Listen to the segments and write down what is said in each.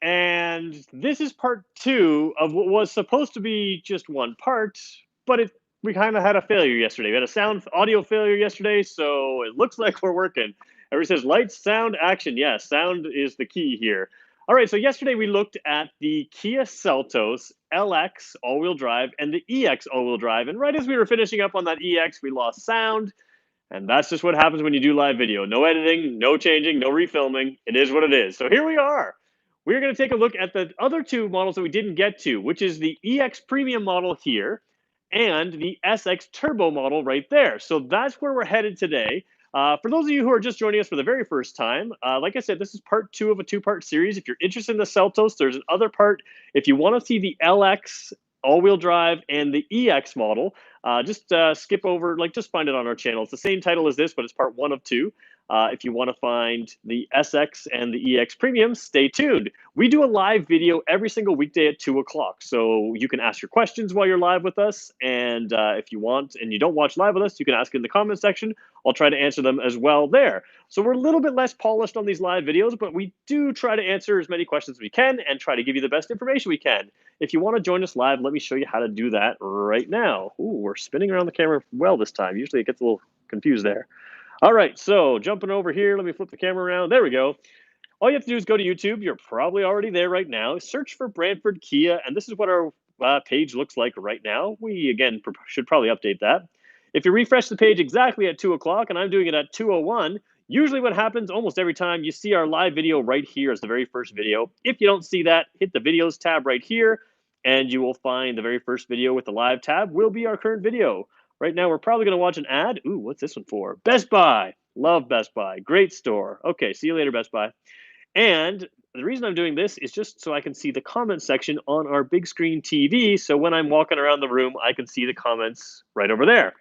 And this is part two of what was supposed to be just one part, but we kind of had a failure yesterday. We had a sound audio failure yesterday, so it looks like we're working. Everybody says lights, sound, action. Yes, sound is the key here. All right, so yesterday we looked at the Kia Seltos LX all-wheel drive and the EX all-wheel drive, and right as we were finishing up on that EX, we lost sound. And that's just what happens when you do live video. No editing, no changing, no refilming. It is what it is. So here we are. We're going to take a look at the other two models that we didn't get to, which is the EX Premium model here and the SX Turbo model right there. So that's where we're headed today. For those of you who are just joining us for the very first time, like I said, this is part two of a two-part series. If you're interested in the Seltos, there's another part. If you want to see the LX all-wheel drive and the EX model, just skip over, just find it on our channel. It's the same title as this, but it's part one of two. If you want to find the SX and the EX Premium, stay tuned. We do a live video every single weekday at 2 o'clock. So you can ask your questions while you're live with us. And if you want and you don't watch live with us, you can ask in the comment section. I'll try to answer them as well there. So we're a little bit less polished on these live videos, but we do try to answer as many questions as we can and try to give you the best information we can. If you want to join us live, let me show you how to do that right now. Ooh, we're spinning around the camera well this time. Usually it gets a little confused there. All right, so jumping over here, let me flip the camera around. There we go. All you have to do is go to YouTube. You're probably already there right now. Search for Brantford Kia, and this is what our page looks like right now. We, again, should probably update that. If you refresh the page exactly at 2 o'clock, and I'm doing it at 2:01, usually what happens almost every time, you see our live video right here as the very first video. If you don't see that, hit the videos tab right here, and you will find the very first video with the live tab will be our current video. Right now, we're probably going to watch an ad. Ooh, what's this one for? Best Buy. Love Best Buy. Great store. Okay, see you later, Best Buy. And the reason I'm doing this is just so I can see the comment section on our big screen TV. So when I'm walking around the room, I can see the comments right over there.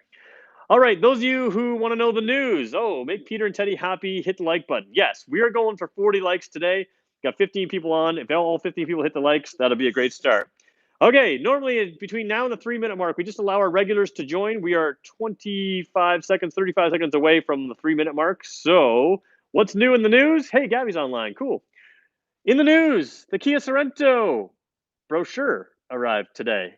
All right, those of you who want to know the news, make Peter and Teddy happy, hit the like button. Yes, we are going for 40 likes today. Got 15 people on. If all 15 people hit the likes, that'll be a great start. Okay, normally between now and the 3-minute mark, we just allow our regulars to join. We are 25 seconds, 35 seconds away from the 3-minute mark. So what's new in the news? Hey, Gabby's online. Cool. In the news, the Kia Sorento brochure arrived today.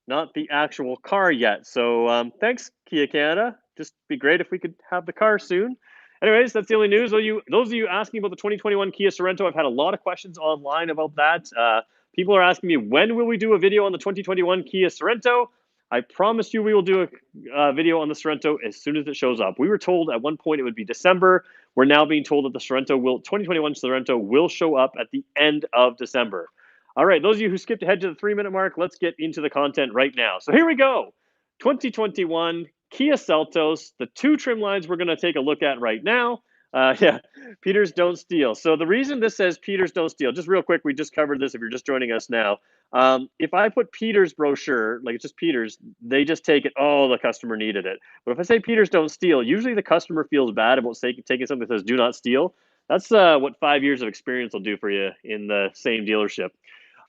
Not the actual car yet. So thanks, Kia Canada. Just be great if we could have the car soon. Anyways, that's the only news. Those of you asking about the 2021 Kia Sorento, I've had a lot of questions online about that. People are asking me, when will we do a video on the 2021 Kia Sorento? I promise you we will do a video on the Sorento as soon as it shows up. We were told at one point it would be December. We're now being told that the 2021 Sorento will show up at the end of December. All right, those of you who skipped ahead to the 3-minute mark, let's get into the content right now. So here we go. 2021 Kia Seltos, the two trim lines we're going to take a look at right now. Yeah, Peters don't steal. So the reason this says Peters don't steal, just real quick, we just covered this if you're just joining us now. If I put Peters brochure, like it's just Peters, they just take it, the customer needed it. But if I say Peters don't steal, usually the customer feels bad about taking something that says do not steal. That's what 5 years of experience will do for you in the same dealership.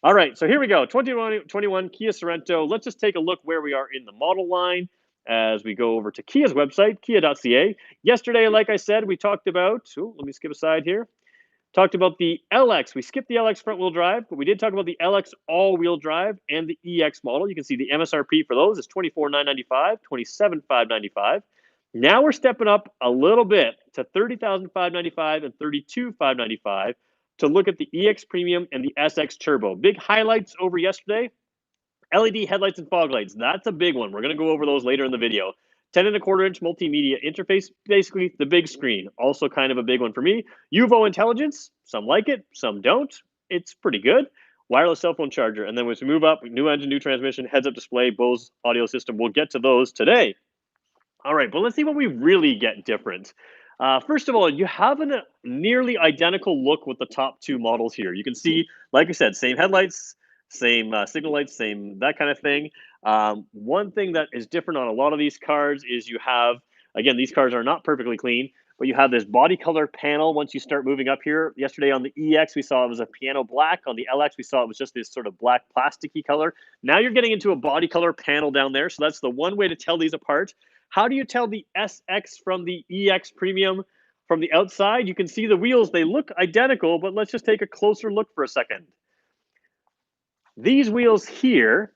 All right, so here we go. 2021 Kia Sorento. Let's just take a look where we are in the model line as we go over to Kia's website, kia.ca. Yesterday, like I said, we talked about, let me skip aside here. Talked about the LX. We skipped the LX front-wheel drive, but we did talk about the LX all-wheel drive and the EX model. You can see the MSRP for those is $24,995, $27,595. Now we're stepping up a little bit to $30,595 and $32,595 to look at the EX Premium and the SX Turbo. Big highlights over yesterday. LED headlights and fog lights. That's a big one. We're going to go over those later in the video. 10.25-inch multimedia interface, basically the big screen. Also kind of a big one for me. UVO intelligence. Some like it, some don't. It's pretty good. Wireless cell phone charger. And then as we move up, new engine, new transmission, heads-up display, Bose audio system. We'll get to those today. All right, but let's see what we really get different. First of all, you have a nearly identical look with the top two models here. You can see, like I said, same headlights, same signal lights, same that kind of thing. One thing that is different on a lot of these cars is you have, again, these cars are not perfectly clean, but you have this body color panel once you start moving up here. Yesterday on the EX, we saw it was a piano black. On the LX, we saw it was just this sort of black plasticky color. Now you're getting into a body color panel down there. So that's the one way to tell these apart. How do you tell the SX from the EX Premium? From the outside, you can see the wheels. They look identical, but let's just take a closer look for a second. These wheels here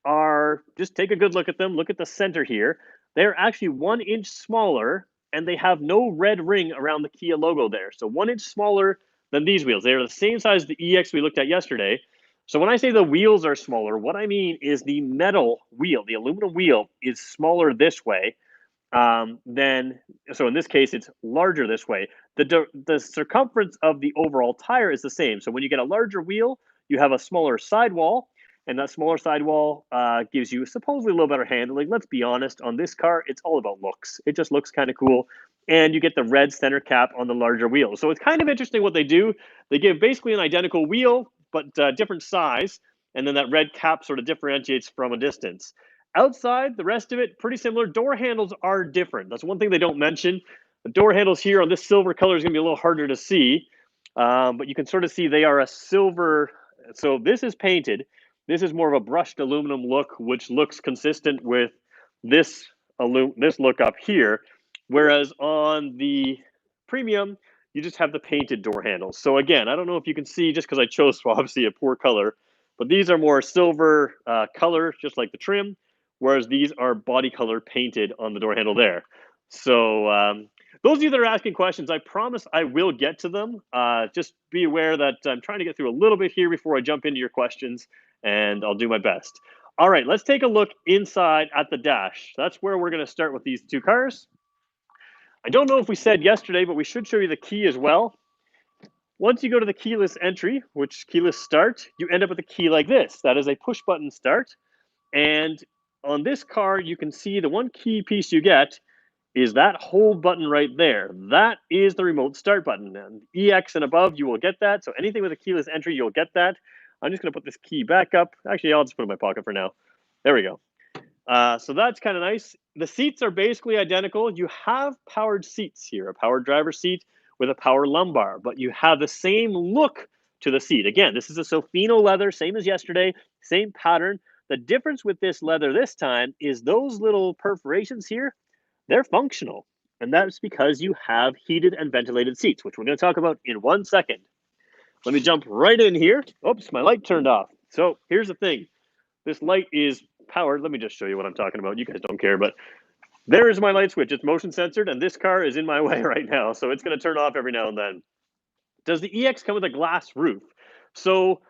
are, just take a good look at them. Look at the center here. They're actually 1 inch smaller, and they have no red ring around the Kia logo there. So 1 inch smaller than these wheels. They're the same size as the EX we looked at yesterday. So when I say the wheels are smaller, what I mean is the metal wheel, the aluminum wheel, is smaller this way then so in this case it's larger this way. The circumference of the overall tire is the same. So when you get a larger wheel, you have a smaller sidewall, and that smaller sidewall gives you supposedly a little better handling. Let's be honest, on this car, it's all about looks. It just looks kind of cool, and you get the red center cap on the larger wheel. So it's kind of interesting what they do. They give basically an identical wheel, but different size, and then that red cap sort of differentiates from a distance. Outside, the rest of it, pretty similar. Door handles are different. That's one thing they don't mention. The door handles here on this silver color is going to be a little harder to see, but you can sort of see they are a silver. So this is painted. This is more of a brushed aluminum look, which looks consistent with this this look up here. Whereas on the premium, you just have the painted door handles. So again, I don't know if you can see just because I chose obviously a poor color, but these are more silver color, just like the trim, whereas these are body color painted on the door handle there. So those of you that are asking questions, I promise I will get to them. Just be aware that I'm trying to get through a little bit here before I jump into your questions, and I'll do my best. All right, let's take a look inside at the dash. That's where we're going to start with these two cars. I don't know if we said yesterday, but we should show you the key as well. Once you go to the keyless entry, which keyless start, you end up with a key like this. That is a push button start. And on this car, you can see the one key piece you get is that hold button right there. That is the remote start button. And EX and above, you will get that. So anything with a keyless entry, you'll get that. I'm just going to put this key back up. Actually, I'll just put it in my pocket for now. There we go. So that's kind of nice. The seats are basically identical. You have powered seats here, a powered driver's seat with a power lumbar, but you have the same look to the seat. Again, this is a Sofino leather, same as yesterday, same pattern. The difference with this leather this time is those little perforations here, they're functional. And that's because you have heated and ventilated seats, which we're going to talk about in 1 second. Let me jump right in here. Oops, my light turned off. So here's the thing. This light is powered. Let me just show you what I'm talking about. You guys don't care, but there is my light switch. It's motion censored, and this car is in my way right now, so it's going to turn off every now and then. Does the EX come with a glass roof? So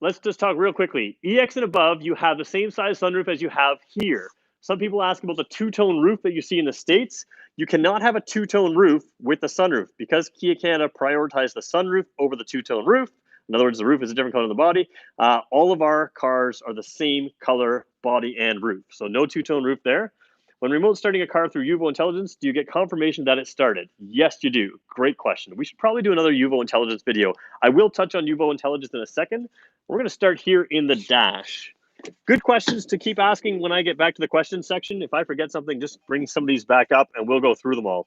let's just talk real quickly. EX and above, you have the same size sunroof as you have here. Some people ask about the two-tone roof that you see in the States. You cannot have a two-tone roof with the sunroof because Kia Canada prioritized the sunroof over the two-tone roof. In other words, the roof is a different color than the body. All of our cars are the same color, body, and roof. So no two-tone roof there. When remote starting a car through UVO Intelligence, do you get confirmation that it started? Yes, you do. Great question. We should probably do another UVO Intelligence video. I will touch on UVO Intelligence in a second. We're going to start here in the dash. Good questions to keep asking when I get back to the questions section. If I forget something, just bring some of these back up and we'll go through them all.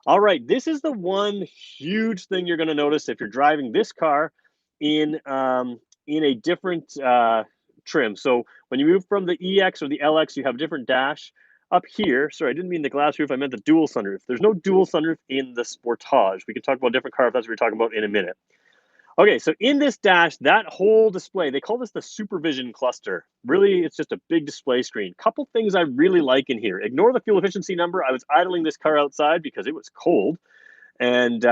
All right, this is the one huge thing you're going to notice if you're driving this car in a different trim. So when you move from the EX or the LX, you have a different dash. Up here, sorry, I didn't mean the glass roof, I meant the dual sunroof. There's no dual sunroof in the Sportage. We can talk about a different car if that's what we're talking about in a minute. Okay, so in this dash, that whole display, they call this the Supervision cluster. Really, it's just a big display screen. Couple things I really like in here. Ignore the fuel efficiency number. I was idling this car outside because it was cold. And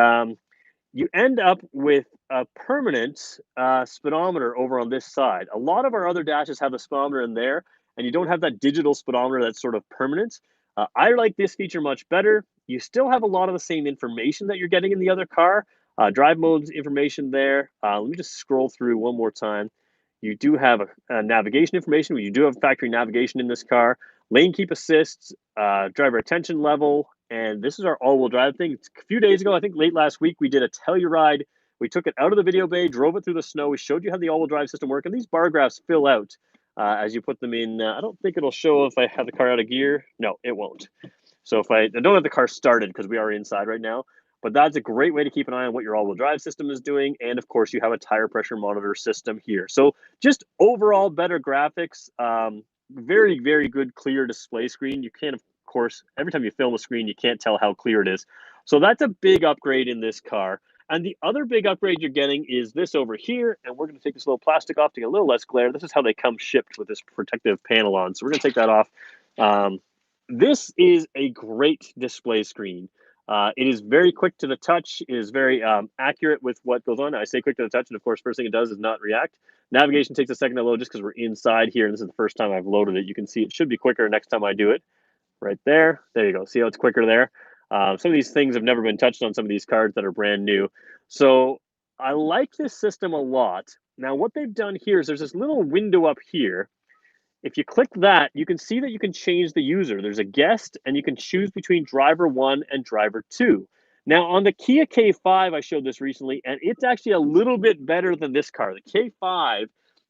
you end up with a permanent speedometer over on this side. A lot of our other dashes have a speedometer in there, and you don't have that digital speedometer that's sort of permanent. I like this feature much better. You still have a lot of the same information that you're getting in the other car. Drive modes information there. Let me just scroll through one more time. You do have a navigation information. You do have factory navigation in this car. Lane keep assists, driver attention level, and this is our all-wheel drive thing. A few days ago, I think late last week, we did a Telluride. We took it out of the video bay, drove it through the snow. We showed you how the all-wheel drive system works, and these bar graphs fill out as you put them in. I don't think it'll show if I have the car out of gear. No, it won't. So if I don't have the car started because we are inside right now, but that's a great way to keep an eye on what your all-wheel drive system is doing. And of course, you have a tire pressure monitor system here. So just overall better graphics, very, very good clear display screen. You can, of course, every time you film a screen, you can't tell how clear it is. So that's a big upgrade in this car. And the other big upgrade you're getting is this over here. And we're going to take this little plastic off to get a little less glare. This is how they come shipped with this protective panel on. So we're going to take that off. Um, this is a great display screen. It is very quick to the touch. It is very accurate with what goes on. I say quick to the touch, and of course, first thing it does is not react. Navigation takes a second to load just because we're inside here, and this is the first time I've loaded it. You can see it should be quicker next time I do it. Right there. There you go. See how it's quicker there? Some of these things have never been touched on some of these cards that are brand new. So I like this system a lot. Now, what they've done here is there's this little window up here. If you click that, you can see that you can change the user. There's a guest, and you can choose between driver 1 and driver 2. Now, on the Kia K5, I showed this recently, and it's actually a little bit better than this car. The K5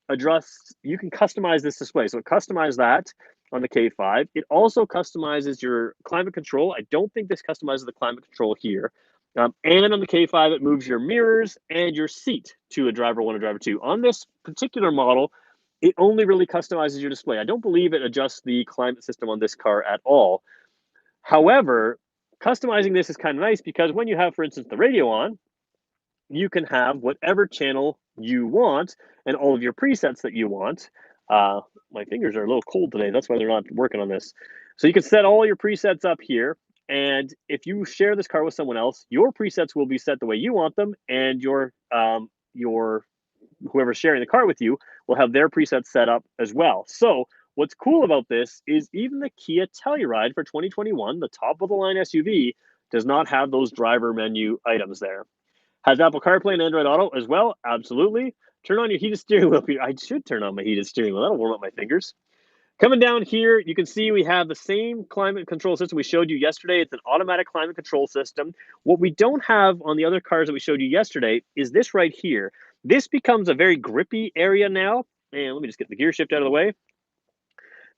adjusts, you can customize this display. So customize that on the K5. It also customizes your climate control. I don't think this customizes the climate control here. And on the K5, it moves your mirrors and your seat to a driver 1 and driver 2. On this particular model, it only really customizes your display. I don't believe it adjusts the climate system on this car at all. However, customizing this is kind of nice because when you have, for instance, the radio on, you can have whatever channel you want and all of your presets that you want. My fingers are a little cold today. That's why they're not working on this. So you can set all your presets up here. And if you share this car with someone else, your presets will be set the way you want them, and your whoever's sharing the car with you will have their presets set up as well. So what's cool about this is even the Kia Telluride for 2021, the top of the line SUV, does not have those driver menu items there. Has Apple CarPlay and Android Auto as well? Absolutely. Turn on your heated steering wheel. I should turn on my heated steering wheel. That'll warm up my fingers. Coming down here, you can see we have the same climate control system we showed you yesterday. It's an automatic climate control system. What we don't have on the other cars that we showed you yesterday is this right here. This becomes a very grippy area now. And let me just get the gear shift out of the way.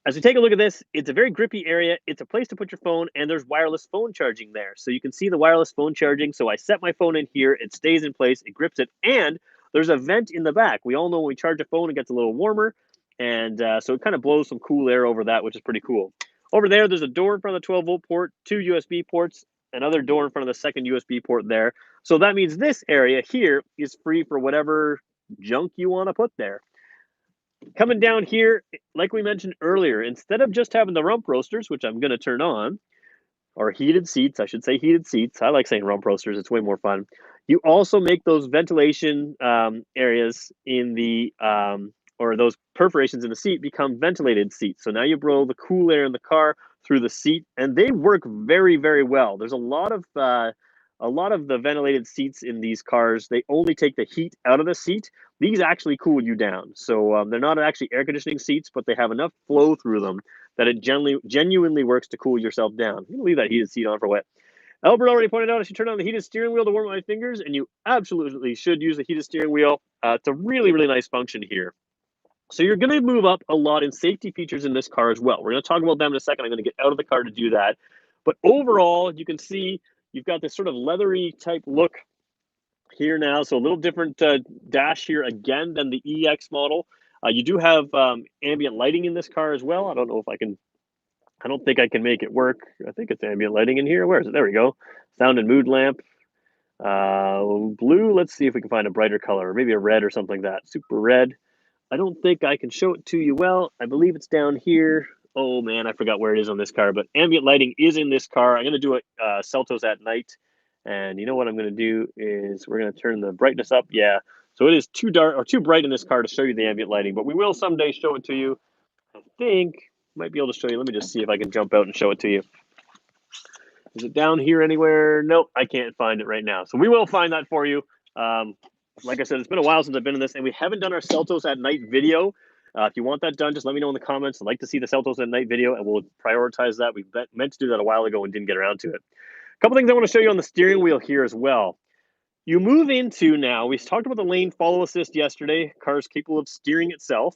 As we take a look at this, it's a very grippy area. It's a place to put your phone, and there's wireless phone charging there. So you can see the wireless phone charging. So I set my phone in here. It stays in place. It grips it. And there's a vent in the back. We all know when we charge a phone, it gets a little warmer. And so it kind of blows some cool air over that, which is pretty cool. Over there, there's a door in front of the 12-volt port, 2 USB ports, another door in front of the second USB port there. So that means this area here is free for whatever junk you want to put there. Coming down here, like we mentioned earlier, instead of just having the rump roasters, which I'm going to turn on, or heated seats, I should say heated seats. I like saying rump roasters. It's way more fun. You also make those ventilation areas in the, or those perforations in the seat become ventilated seats. So now you blow the cool air in the car through the seat, and they work very, very well. There's a lot of the ventilated seats in these cars. They only take the heat out of the seat. These actually cool you down. So they're not actually air conditioning seats, but they have enough flow through them that it genuinely works to cool yourself down. You can leave that heated seat on for what? Albert already pointed out I should turn on the heated steering wheel to warm my fingers, and you absolutely should use the heated steering wheel. It's a really, really nice function here. So you're going to move up a lot in safety features in this car as well. We're going to talk about them in a second. I'm going to get out of the car to do that. But overall, you can see you've got this sort of leathery type look here now. So a little different dash here again than the EX model. You do have ambient lighting in this car as well. I don't know if I can, I don't think I can make it work. I think it's ambient lighting in here. Where is it? There we go. Sound and mood lamp. Blue. Let's see if we can find a brighter color, or maybe a red or something like that. Super red. I don't think I can show it to you well. I believe it's down here. Oh man, I forgot where it is on this car, but ambient lighting is in this car. I'm going to do a Seltos at night. And you know what I'm going to do is we're going to turn the brightness up. Yeah. So it is too dark or too bright in this car to show you the ambient lighting, but we will someday show it to you. I think might be able to show you. Let me just see if I can jump out and show it to you. Is it down here anywhere? Nope, I can't find it right now. So we will find that for you. Like I said, it's been a while since I've been in this, and we haven't done our Seltos at night video. If you want that done, just let me know in the comments. I'd like to see the Seltos at night video, and we'll prioritize that. We meant to do that a while ago and didn't get around to it. A couple things I want to show you on the steering wheel here as well. You move into now, we talked about the lane follow assist yesterday, cars capable of steering itself.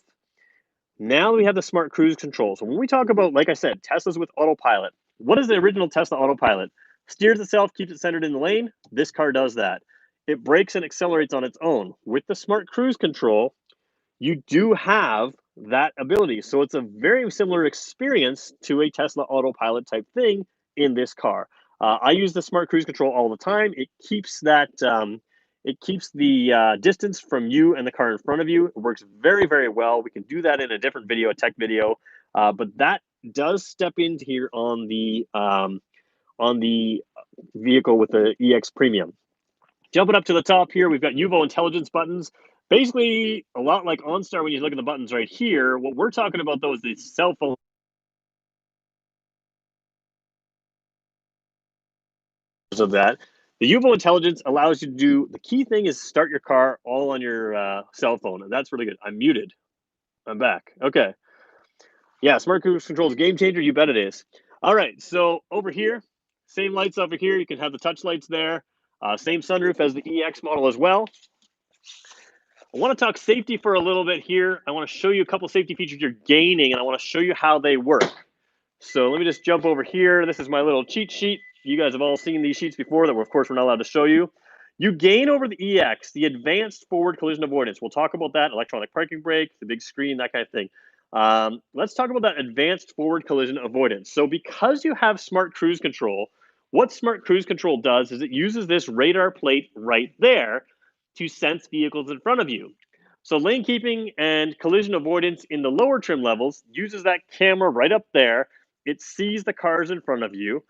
Now we have the smart cruise control. So when we talk about, like I said, Teslas with autopilot, what is the original Tesla autopilot? Steers itself, keeps it centered in the lane. This car does that. It brakes and accelerates on its own. With the smart cruise control, you do have that ability. So it's a very similar experience to a Tesla autopilot type thing in this car. I use the smart cruise control all the time. It keeps the distance from you and the car in front of you. It works very, very well. We can do that in a different video, a tech video, but that does step into here on the vehicle with the EX Premium. Jumping up to the top here, we've got UVO intelligence buttons. Basically, a lot like OnStar when you look at the buttons right here. What we're talking about, though, is the cell phone of that. The UVO intelligence allows you to do the key thing is start your car all on your cell phone, and that's really good. I'm muted. I'm back. Okay. Yeah, smart cruise control is a game changer. You bet it is. All right. So over here, same lights over here. You can have the touch lights there. Same sunroof as the EX model as well. I want to talk safety for a little bit here. I want to show you a couple safety features you're gaining, and I want to show you how they work. So let me just jump over here. This is my little cheat sheet. You guys have all seen these sheets before that, of course, we're not allowed to show you. You gain over the EX, the advanced forward collision avoidance. We'll talk about that, electronic parking brake, the big screen, that kind of thing. Let's talk about that advanced forward collision avoidance. So because you have smart cruise control, what smart cruise control does is it uses this radar plate right there to sense vehicles in front of you. So lane keeping and collision avoidance in the lower trim levels uses that camera right up there. It sees the cars in front of you.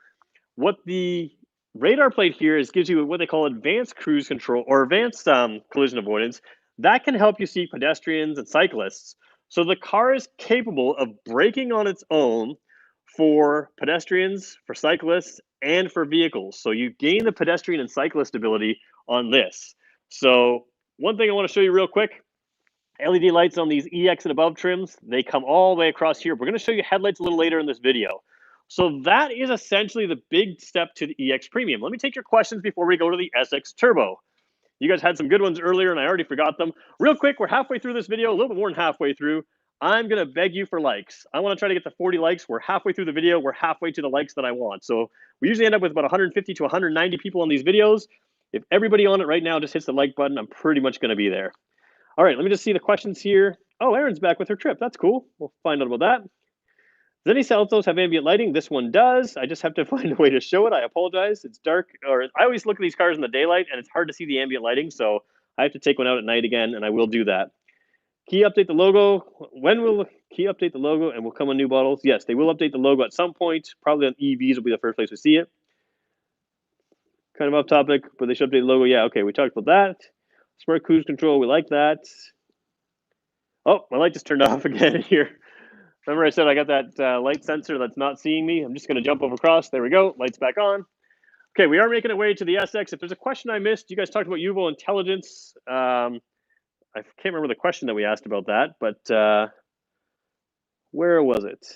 What the radar plate here is gives you what they call advanced cruise control or advanced collision avoidance. That can help you see pedestrians and cyclists. So the car is capable of braking on its own for pedestrians, for cyclists, and for vehicles. So you gain the pedestrian and cyclist ability on this. So one thing I want to show you real quick, LED lights on these EX and above trims, they come all the way across here. We're going to show you headlights a little later in this video. So that is essentially the big step to the EX Premium. Let me take your questions before we go to the SX Turbo. You guys had some good ones earlier and I already forgot them. Real quick, we're halfway through this video, a little bit more than halfway through. I'm going to beg you for likes. I want to try to get to 40 likes. We're halfway through the video. We're halfway to the likes that I want. So we usually end up with about 150 to 190 people on these videos. If everybody on it right now just hits the like button, I'm pretty much going to be there. All right, let me just see the questions here. Oh, Erin's back with her trip. That's cool. We'll find out about that. Does any Seltos have ambient lighting? This one does. I just have to find a way to show it. I apologize. It's dark, or I always look at these cars in the daylight, and it's hard to see the ambient lighting, so I have to take one out at night again, and I will do that. Kia update the logo. When will Kia update the logo and will come on new models? Yes, they will update the logo at some point. Probably on EVs will be the first place we see it. Kind of off topic, but they should update the logo. Yeah, okay, we talked about that. Smart cruise control, we like that. Oh, my light just turned off again here. Remember I said I got that light sensor that's not seeing me? I'm just going to jump over across. There we go. Light's back on. Okay, we are making our way to the SX. If there's a question I missed, you guys talked about UVO intelligence. I can't remember the question that we asked about that, but where was it?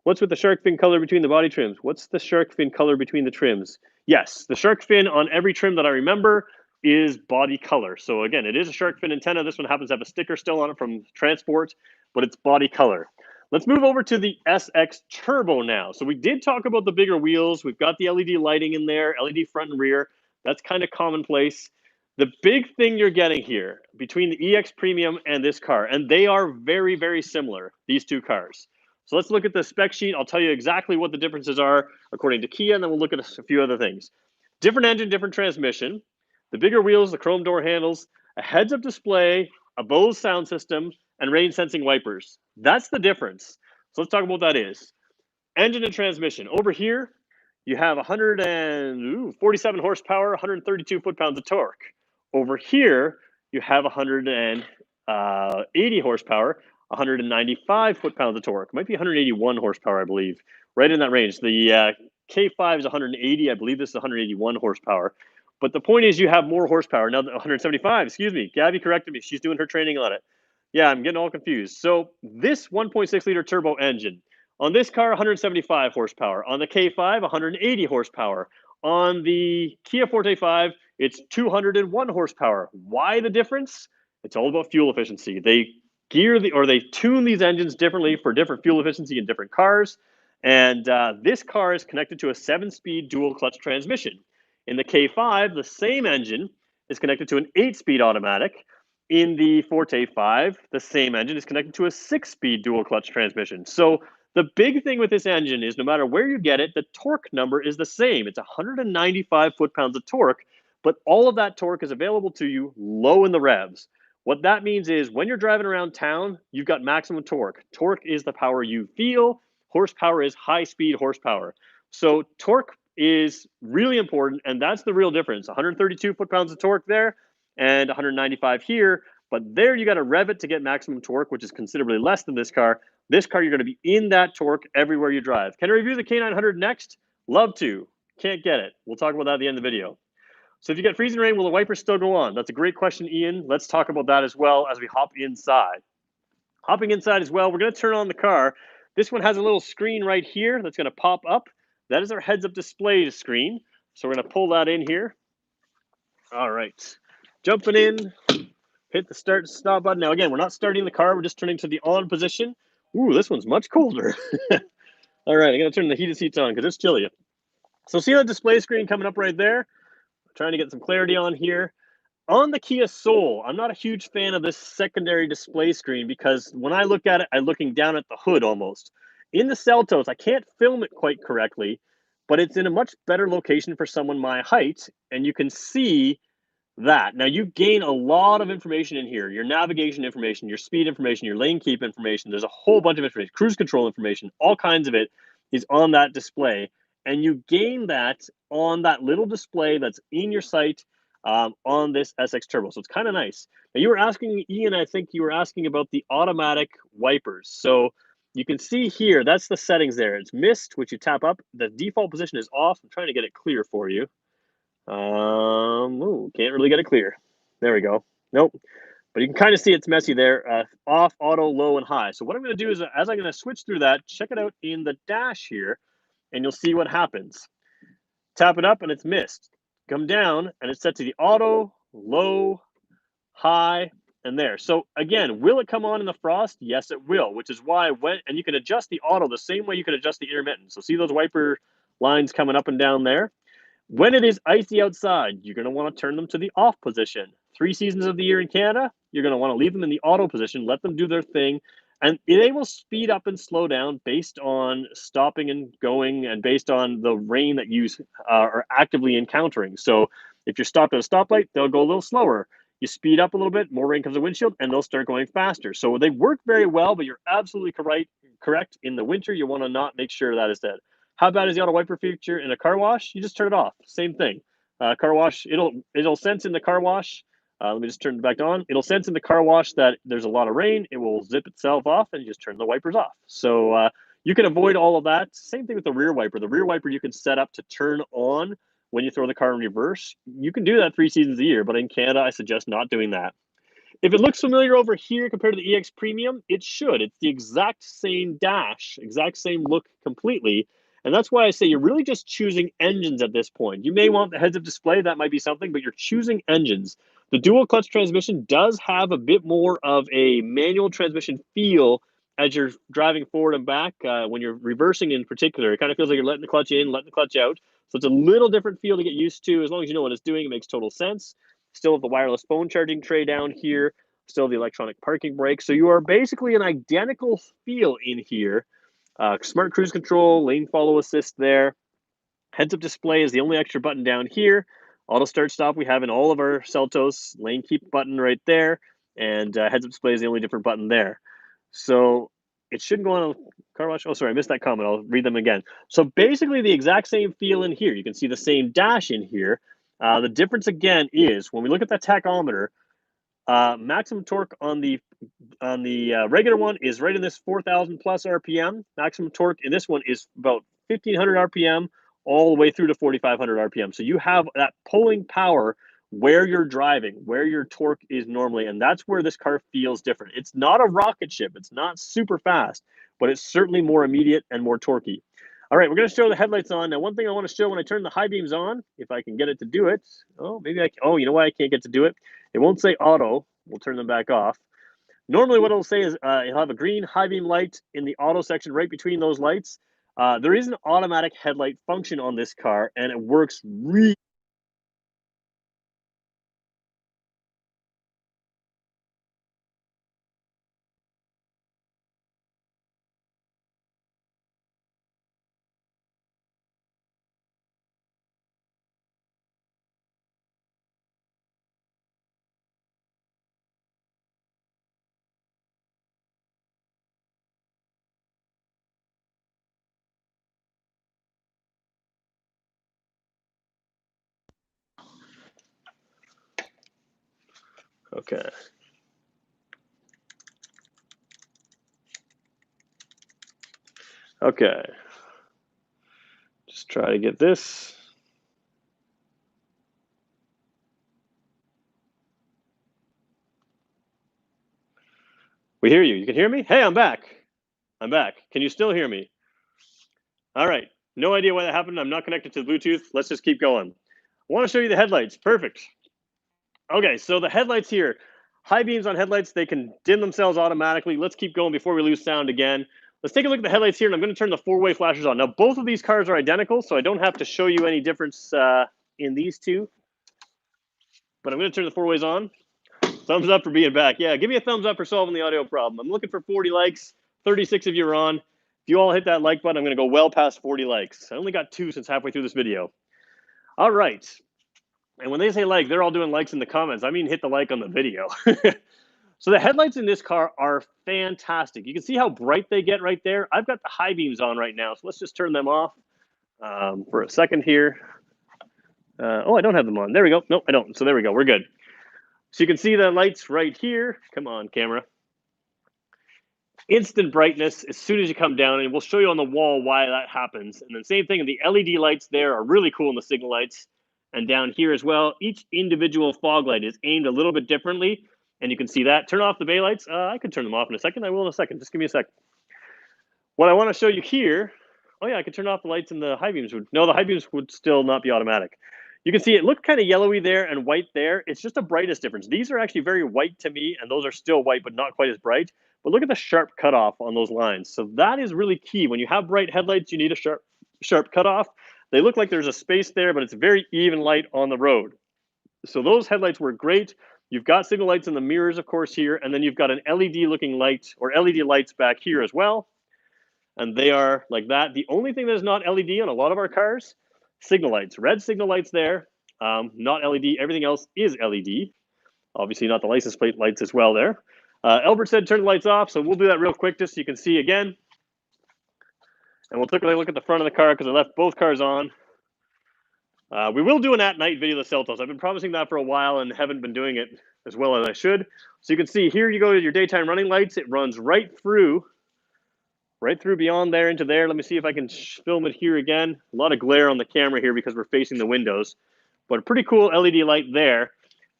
What's with the shark fin color between the body trims? What's the shark fin color between the trims? Yes, the shark fin on every trim that I remember is body color. So again, it is a shark fin antenna. This one happens to have a sticker still on it from Transport, but it's body color. Let's move over to the SX Turbo now. So we did talk about the bigger wheels. We've got the LED lighting in there, LED front and rear. That's kind of commonplace. The big thing you're getting here between the EX Premium and this car, and they are very, very similar, these two cars. So let's look at the spec sheet. I'll tell you exactly what the differences are according to Kia, and then we'll look at a few other things. Different engine, different transmission. The bigger wheels, the chrome door handles, a heads-up display, a Bose sound system, and rain-sensing wipers. That's the difference. So let's talk about what that is. Engine and transmission. Over here, you have 147 horsepower, 132 foot-pounds of torque. Over here, you have 180 horsepower, 195 foot-pounds of torque. Might be 181 horsepower, I believe. Right in that range. The K5 is 180. I believe this is 181 horsepower. But the point is you have more horsepower. Now, 175, excuse me. Gabby corrected me. She's doing her training on it. Yeah, I'm getting all confused. So this 1.6-liter turbo engine, on this car, 175 horsepower. On the K5, 180 horsepower. On the Kia Forte 5, it's 201 horsepower. Why the difference? It's all about fuel efficiency. They they tune these engines differently for different fuel efficiency in different cars. And this car is connected to a 7-speed dual clutch transmission. In the K5, the same engine is connected to an 8-speed automatic. In the Forte 5, the same engine is connected to a 6-speed dual clutch transmission. So The big thing with this engine is no matter where you get it, the torque number is the same. It's 195 foot-pounds of torque, but all of that torque is available to you low in the revs. What that means is when you're driving around town, you've got maximum torque. Torque is the power you feel. Horsepower is high-speed horsepower. So torque is really important, and that's the real difference. 132 foot-pounds of torque there and 195 here, but there you got to rev it to get maximum torque, which is considerably less than this car. This car, you're going to be in that torque everywhere you drive. Can I review the K900 next? Love to. Can't get it. We'll talk about that at the end of the video. So if you get freezing rain, will the wipers still go on? That's a great question, Ian. Let's talk about that as well as we hop inside. Hopping inside as well, we're going to turn on the car. This one has a little screen right here that's going to pop up. That is our heads-up display screen. So we're going to pull that in here. All right. Jumping in, hit the start and stop button. Now, again, we're not starting the car. We're just turning to the on position. Ooh, this one's much colder. All right, I'm going to turn the heated seats on because it's chilly. So see that display screen coming up right there? I'm trying to get some clarity on here. On the Kia Soul, I'm not a huge fan of this secondary display screen because when I look at it, I'm looking down at the hood almost. In the Seltos, I can't film it quite correctly, but it's in a much better location for someone my height, and you can see that. Now you gain a lot of information in here, your navigation information, your speed information, your lane keep information. There's a whole bunch of information, cruise control information, all kinds of it is on that display. And you gain that on that little display that's in your sight on this SX Turbo. So it's kind of nice. Now you were asking, Ian, I think you were asking about the automatic wipers. So you can see here, that's the settings there. It's mist, which you tap up. The default position is off. I'm trying to get it clear for you. Ooh, can't really get it clear. There we go. Nope. But you can kind of see it's messy there. Off, auto, low, and high. So what I'm going to do is, as I'm going to switch through that, check it out in the dash here, and you'll see what happens. Tap it up, and it's missed. Come down, and it's set to the auto, low, high, and there. So again, will it come on in the frost? Yes, it will, which is why I went, and you can adjust the auto the same way you can adjust the intermittent. So see those wiper lines coming up and down there? When it is icy outside, you're going to want to turn them to the off position. 3 seasons of the year in Canada, you're going to want to leave them in the auto position, let them do their thing, and they will speed up and slow down based on stopping and going and based on the rain that you are actively encountering. So if you're stopped at a stoplight, they'll go a little slower. You speed up a little bit, more rain comes to the windshield, and they'll start going faster. So they work very well, but you're absolutely correct. In the winter, you want to not make sure that is dead. How bad is the auto wiper feature in a car wash? You just turn it off. Same thing. Car wash, it'll sense in the car wash. Let me just turn it back on. It'll sense in the car wash that there's a lot of rain. It will zip itself off and you just turn the wipers off. So you can avoid all of that. Same thing with the rear wiper. The rear wiper you can set up to turn on when you throw the car in reverse. You can do that 3 seasons a year, but in Canada, I suggest not doing that. If it looks familiar over here compared to the EX Premium, it should. It's the exact same dash, exact same look completely. And that's why I say you're really just choosing engines at this point. You may want the heads-up display, that might be something, but you're choosing engines. The dual clutch transmission does have a bit more of a manual transmission feel as you're driving forward and back. When you're reversing in particular, it kind of feels like you're letting the clutch in, letting the clutch out. So it's a little different feel to get used to. As long as you know what it's doing, it makes total sense. Still have the wireless phone charging tray down here. Still the electronic parking brake. So you are basically an identical feel in here. Smart cruise control, lane follow assist there. Heads-up display is the only extra button down here. Auto start stop we have in all of our Seltos. Lane keep button right there. And heads-up display is the only different button there. So it shouldn't go on a car wash. Oh, sorry, I missed that comment. I'll read them again. So basically the exact same feel in here. You can see the same dash in here. The difference again is when we look at the tachometer, maximum torque on the regular one is right in this 4,000 plus RPM. Maximum torque in this one is about 1,500 RPM all the way through to 4,500 RPM. So you have that pulling power where you're driving, where your torque is normally, and that's where this car feels different. It's not a rocket ship. It's not super fast, but it's certainly more immediate and more torquey. All right, we're going to show the headlights on. Now, one thing I want to show when I turn the high beams on, if I can get it to do it. Oh, maybe I can. Oh, you know why I can't get to do it? It won't say auto. We'll turn them back off. Normally what it'll say is it'll have a green high beam light in the auto section right between those lights. There is an automatic headlight function on this car, and it works really Okay. Okay. Just try to get this. We hear you. You can hear me? Hey, I'm back. I'm back. Can you still hear me? All right. No idea why that happened. I'm not connected to the Bluetooth. Let's just keep going. I want to show you the headlights. Perfect. Okay, so the headlights here. High beams on headlights, they can dim themselves automatically. Let's keep going before we lose sound again. Let's take a look at the headlights here, and I'm going to turn the four-way flashers on. Now, both of these cars are identical, so I don't have to show you any difference in these two. But I'm going to turn the four-ways on. Thumbs up for being back. Yeah, give me a thumbs up for solving the audio problem. I'm looking for 40 likes. 36 of you are on. If you all hit that like button, I'm going to go well past 40 likes. I only got 2 since halfway through this video. All right. And when they say like, they're all doing likes in the comments. I mean hit the like on the video. So the headlights in this car are fantastic. You can see how bright they get right there. I've got the high beams on right now, so let's just turn them off for a second here. Oh, I don't have them on. There we go. Nope, I don't. So there we go. We're good. So you can see the lights right here. Come on, camera. Instant brightness as soon as you come down, and we'll show you on the wall why that happens. And then same thing, the LED lights there are really cool in the signal lights. And down here as well, each individual fog light is aimed a little bit differently. And you can see that. Turn off the bay lights. I can turn them off in a second. I will in a second. Just give me a sec. What I want to show you here, oh yeah, I could turn off the lights and the high beams would, no, the high beams would still not be automatic. You can see it looked kind of yellowy there and white there. It's just a brightest difference. These are actually very white to me, and those are still white, but not quite as bright. But look at the sharp cutoff on those lines. So that is really key. When you have bright headlights, you need a sharp cutoff. They look like there's a space there, but it's very even light on the road. So those headlights work great. You've got signal lights in the mirrors, of course, here, and then you've got an LED looking light or LED lights back here as well. And they are like that. The only thing that is not LED on a lot of our cars, signal lights. Red signal lights there, not LED. Everything else is LED. Obviously not the license plate lights as well there. Albert said turn the lights off, so we'll do that real quick just so you can see again. And we'll take a look at the front of the car because I left both cars on. We will do an at-night video of the Seltos. I've been promising that for a while and haven't been doing it as well as I should. So you can see here you go to your daytime running lights. It runs right through beyond there into there. Let me see if I can film it here again. A lot of glare on the camera here because we're facing the windows. But a pretty cool LED light there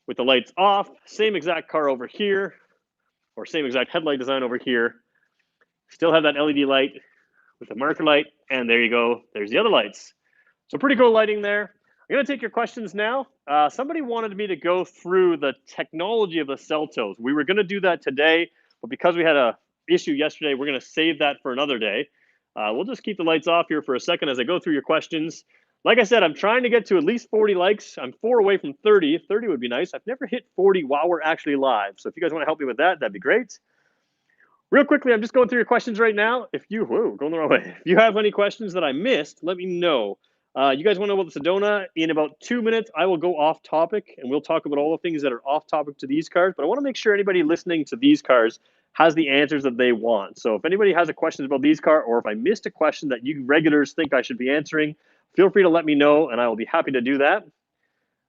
with the lights off. Same exact car over here, or same exact headlight design over here. Still have that LED light with the marker light, and there you go. There's the other lights. So pretty cool lighting there. I'm going to take your questions now. Somebody wanted me to go through the technology of the Seltos. We were going to do that today, but because we had a issue yesterday, we're going to save that for another day. We'll just keep the lights off here for a second as I go through your questions. Like I said, I'm trying to get to at least 40 likes. I'm 4 away from 30. 30 would be nice. I've never hit 40 while we're actually live. So if you guys want to help me with that, that'd be great. Real quickly, I'm just going through your questions right now. If you, going the wrong way. If you have any questions that I missed, let me know. You guys want to know about the Sedona? In about 2 minutes, I will go off topic, and we'll talk about all the things that are off topic to these cars. But I want to make sure anybody listening to these cars has the answers that they want. So if anybody has a question about these cars, or if I missed a question that you regulars think I should be answering, feel free to let me know, and I will be happy to do that.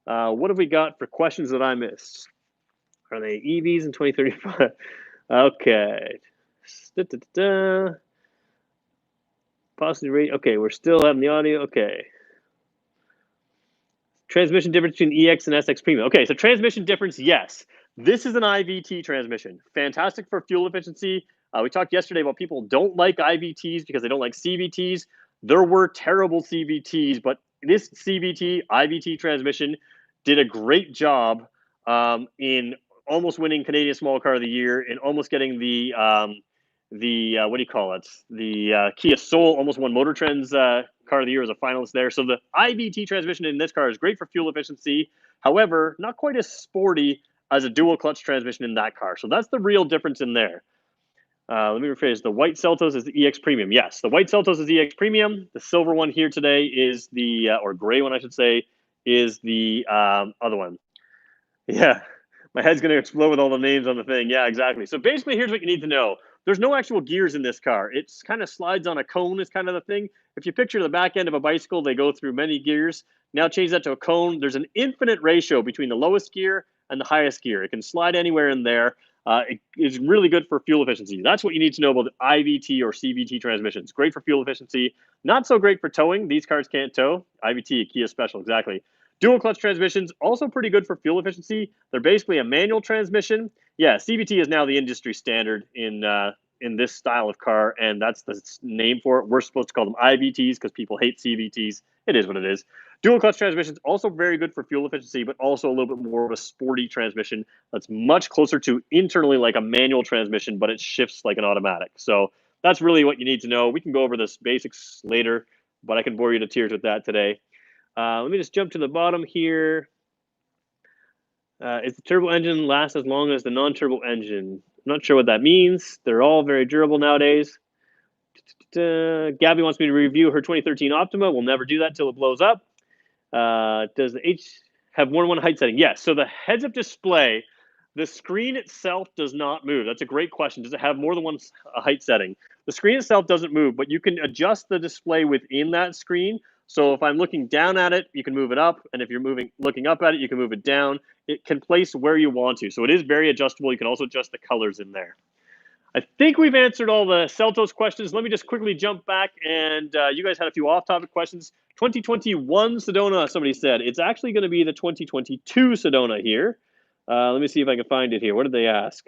What have we got for questions that I missed? Are they EVs in 2035? Okay. Positive rate. Okay, we're still having the audio. Okay. Transmission difference between EX and SX Premium. Okay, so transmission difference, yes. This is an IVT transmission. Fantastic for fuel efficiency. We talked yesterday about people don't like IVTs because they don't like CVTs. There were terrible CVTs, but this CVT, IVT transmission did a great job in almost winning Canadian Small Car of the Year and almost getting the what do you call it? The Kia Soul almost won Motor Trend's Car of the Year as a finalist there. So the IVT transmission in this car is great for fuel efficiency. However, not quite as sporty as a dual clutch transmission in that car. So that's the real difference in there. Let me rephrase. The white Seltos is the EX Premium. Yes, the white Seltos is the EX Premium. The silver one here today is the, or gray one I should say, is the other one. Yeah, my head's going to explode with all the names on the thing. Yeah, exactly. So basically, here's what you need to know. There's no actual gears in this car. It kind of slides on a cone is kind of the thing. If you picture the back end of a bicycle, they go through many gears. Now change that to a cone. There's an infinite ratio between the lowest gear and the highest gear. It can slide anywhere in there. It is really good for fuel efficiency. That's what you need to know about the IVT or CVT transmissions. Great for fuel efficiency, not so great for towing. These cars can't tow. IVT, Kia Special, exactly. Dual clutch transmissions, also pretty good for fuel efficiency. They're basically a manual transmission. Yeah, CVT is now the industry standard in this style of car, and that's the name for it. We're supposed to call them IVTs because people hate CVTs. It is what it is. Dual clutch transmissions, also very good for fuel efficiency, but also a little bit more of a sporty transmission that's much closer to internally like a manual transmission, but it shifts like an automatic. So that's really what you need to know. We can go over this basics later, but I can bore you to tears with that today. Let me just jump to the bottom here. Is the turbo engine last as long as the non-turbo engine? I'm not sure what that means. They're all very durable nowadays. Gabby wants me to review her 2013 Optima. We'll never do that till it blows up. Does the H have more than one height setting? Yes. So the heads-up display, the screen itself does not move. That's a great question. Does it have more than one height setting? The screen itself doesn't move, but you can adjust the display within that screen. So if I'm looking down at it, you can move it up, and if you're looking up at it, you can move it down. It can place where you want to. So it is very adjustable. You can also adjust the colors in there. I think we've answered all the Seltos questions. Let me just quickly jump back, and you guys had a few off-topic questions. 2021 Sedona, somebody said. It's actually going to be the 2022 Sedona here. Let me see if I can find it here. What did they ask?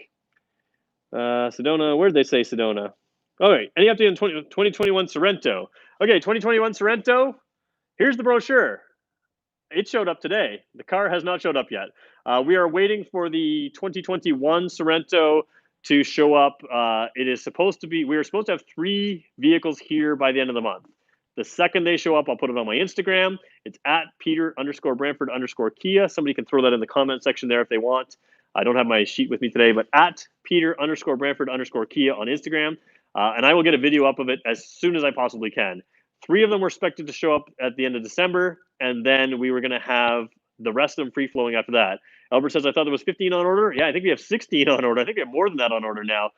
Sedona, where did they say Sedona? All right, any update on 2021 Sorrento? Okay, 2021 Sorrento, here's the brochure. It showed up today. The car has not showed up yet. We are waiting for the 2021 Sorrento to show up. It is supposed to be, we are supposed to have 3 vehicles here by the end of the month. The second they show up, I'll put it on my Instagram. It's at Peter_Branford_Kia. Somebody can throw that in the comment section there if they want. I don't have my sheet with me today, but at Peter_Branford_Kia on Instagram. And I will get a video up of it as soon as I possibly can. 3 of them were expected to show up at the end of December, and then we were going to have the rest of them free-flowing after that. Albert says, I thought there was 15 on order. Yeah, I think we have 16 on order. I think we have more than that on order now.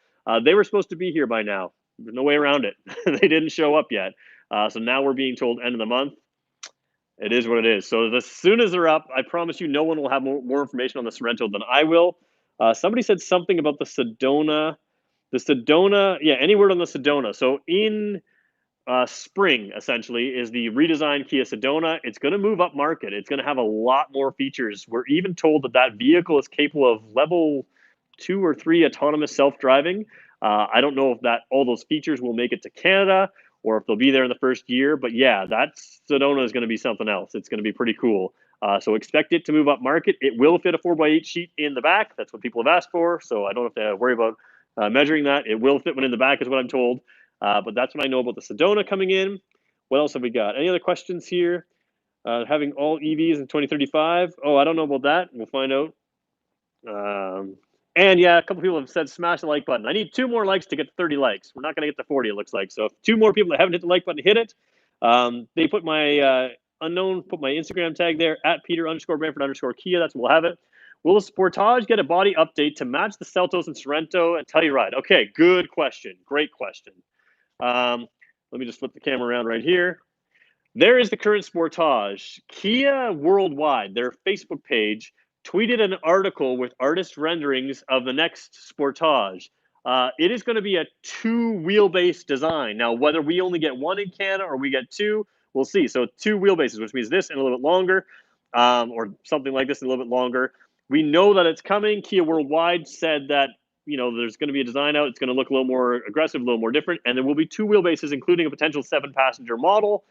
They were supposed to be here by now. There's no way around it. They didn't show up yet. So now we're being told end of the month. It is what it is. So as soon as they're up, I promise you no one will have more information on the Sorrento than I will. Somebody said something about the Sedona. The Sedona, yeah, any word on the Sedona? So in spring, essentially, is the redesigned Kia Sedona. It's going to move up market. It's going to have a lot more features. We're even told that that vehicle is capable of level 2 or 3 autonomous self-driving. I don't know if that all those features will make it to Canada or if they'll be there in the first year. But yeah, that Sedona is going to be something else. It's going to be pretty cool. So expect it to move up market. It will fit a 4x8 sheet in the back. That's what people have asked for. So I don't have to worry about measuring that. It will fit one in the back is what I'm told. But that's what I know about the Sedona coming in. What else have we got? Any other questions here? Having all EVs in 2035. Oh, I don't know about that. We'll find out. And yeah, a couple people have said smash the like button. I need 2 more likes to get to 30 likes. We're not going to get to 40, it looks like. So if 2 more people that haven't hit the like button hit it, they put my unknown, put my Instagram tag there, at Peter_Branford_Kia. That's what we'll have it. Will the Sportage get a body update to match the Seltos and Sorrento and Telluride? Okay, good question. Great question. Let me just flip the camera around right here. There is the current Sportage. Kia Worldwide, their Facebook page, tweeted an article with artist renderings of the next Sportage. It is going to be a 2 wheelbase design. Now, whether we only get 1 in Canada or we get 2, we'll see. So 2 wheelbases, which means this and a little bit longer, or something like this and a little bit longer. We know that it's coming. Kia Worldwide said that there's going to be a design out. It's going to look a little more aggressive, a little more different, and there will be 2 wheelbases, including a potential 7-passenger model.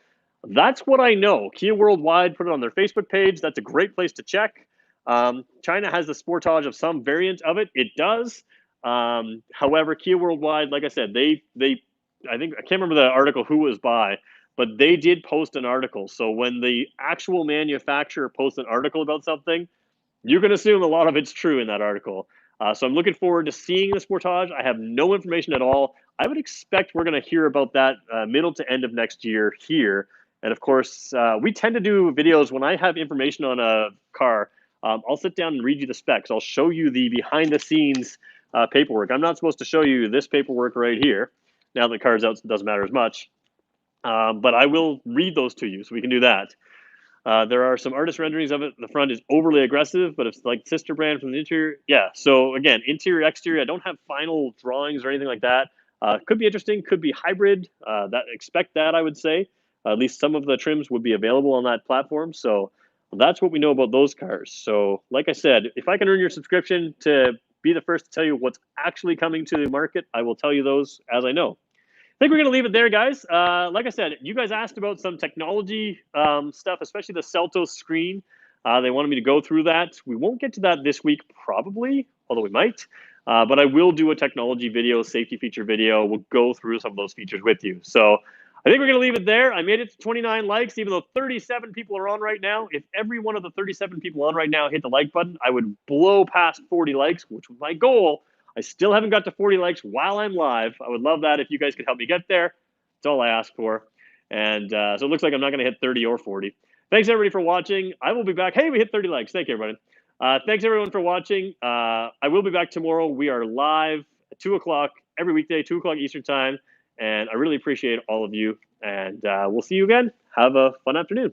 That's what I know. Kia Worldwide put it on their Facebook page. That's a great place to check. China has the Sportage of some variant of it. It does. However, Kia Worldwide, like I said, I think I can't remember the article who it was by, but they did post an article. So when the actual manufacturer posts an article about something, you can assume a lot of it's true in that article. So I'm looking forward to seeing the Sportage. I have no information at all. I would expect we're going to hear about that middle to end of next year here. And of course, we tend to do videos when I have information on a car. I'll sit down and read you the specs. I'll show you the behind the scenes paperwork. I'm not supposed to show you this paperwork right here. Now that the car's out, it doesn't matter as much. But I will read those to you, so we can do that. There are some artist renderings of it. The front is overly aggressive, but it's like sister brand from the interior. Yeah. So again, interior, exterior. I don't have final drawings or anything like that. Could be interesting. Could be hybrid. That expect that I would say. At least some of the trims would be available on that platform. So that's what we know about those cars. So like I said, if I can earn your subscription to be the first to tell you what's actually coming to the market, I will tell you those as I know. I think we're going to leave it there, guys. Like I said, you guys asked about some technology stuff, especially the Seltos screen. They wanted me to go through that. We won't get to that this week, probably, although we might. But I will do a technology video, safety feature video. We'll go through some of those features with you. So I think we're going to leave it there. I made it to 29 likes, even though 37 people are on right now. If every one of the 37 people on right now hit the like button, I would blow past 40 likes, which was my goal. I still haven't got to 40 likes while I'm live. I would love that if you guys could help me get there. That's all I ask for. And so it looks like I'm not going to hit 30 or 40. Thanks, everybody, for watching. I will be back. Hey, we hit 30 likes. Thank you, everybody. Thanks, everyone, for watching. I will be back tomorrow. We are live at 2 o'clock every weekday, 2 o'clock Eastern Time. And I really appreciate all of you. And we'll see you again. Have a fun afternoon.